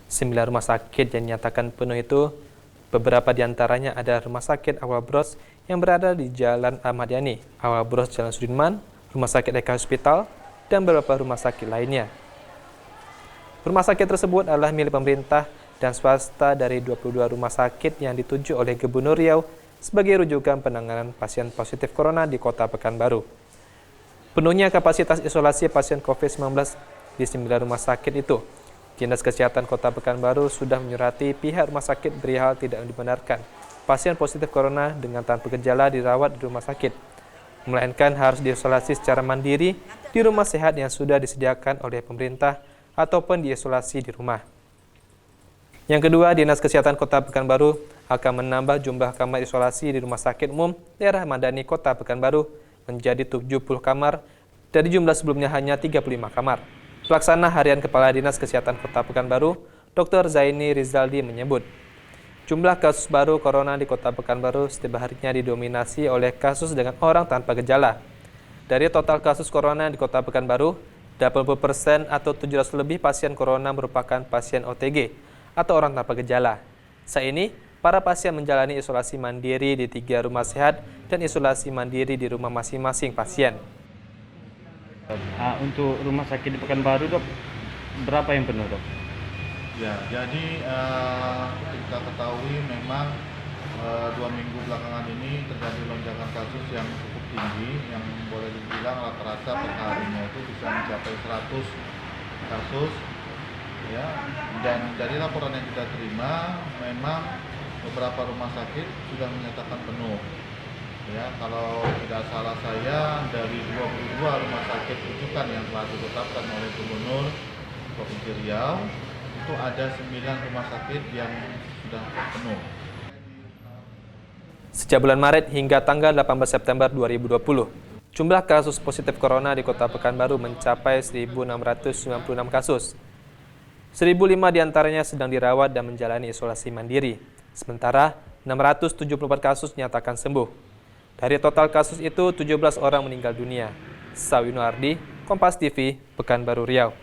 9 rumah sakit yang dinyatakan penuh itu, beberapa diantaranya ada Rumah Sakit Awal Bros yang berada di Jalan Ahmad Yani, Awal Bros Jalan Sudirman, Rumah Sakit Eka Hospital, dan beberapa rumah sakit lainnya. Rumah sakit tersebut adalah milik pemerintah dan swasta dari 22 rumah sakit yang ditunjuk oleh Gubernur Riau sebagai rujukan penanganan pasien positif corona di Kota Pekanbaru. Penuhnya kapasitas isolasi pasien COVID-19 di 9 rumah sakit itu, Dinas Kesehatan Kota Pekanbaru sudah menyurati pihak rumah sakit perihal tidak dibenarkan pasien positif corona dengan tanpa gejala dirawat di rumah sakit, melainkan harus diisolasi secara mandiri di rumah sehat yang sudah disediakan oleh pemerintah ataupun diisolasi di rumah. Yang kedua, Dinas Kesehatan Kota Pekanbaru akan menambah jumlah kamar isolasi di Rumah Sakit Umum Daerah Madani Kota Pekanbaru menjadi 70 kamar dari jumlah sebelumnya hanya 35 kamar. Pelaksana Harian Kepala Dinas Kesehatan Kota Pekanbaru, Dr. Zaini Rizaldi menyebut, jumlah kasus baru corona di Kota Pekanbaru setiap harinya didominasi oleh kasus dengan orang tanpa gejala. Dari total kasus corona di Kota Pekanbaru, 80% atau 700 lebih pasien corona merupakan pasien OTG atau orang tanpa gejala. Saat ini, para pasien menjalani isolasi mandiri di 3 rumah sehat dan isolasi mandiri di rumah masing-masing pasien. Untuk rumah sakit di Pekanbaru, Dok, berapa yang penuh, Dok? Ya, jadi kita ketahui memang 2 minggu belakangan ini terjadi lonjakan kasus yang cukup tinggi, yang boleh dibilang rata-rata per harinya itu bisa mencapai 100 kasus. Ya, dan dari laporan yang kita terima, memang beberapa rumah sakit sudah menyatakan penuh. Ya, kalau tidak salah saya, dari 22 rumah sakit rujukan yang telah ditetapkan oleh Gubernur Provinsi Riau, itu ada 9 rumah sakit yang sudah penuh. Sejak bulan Maret hingga tanggal 18 September 2020, jumlah kasus positif corona di Kota Pekanbaru mencapai 1.696 kasus. 1.005 diantaranya sedang dirawat dan menjalani isolasi mandiri, sementara 674 kasus dinyatakan sembuh. Dari total kasus itu, 17 orang meninggal dunia. Sawino Ardi, Kompas TV, Pekanbaru Riau.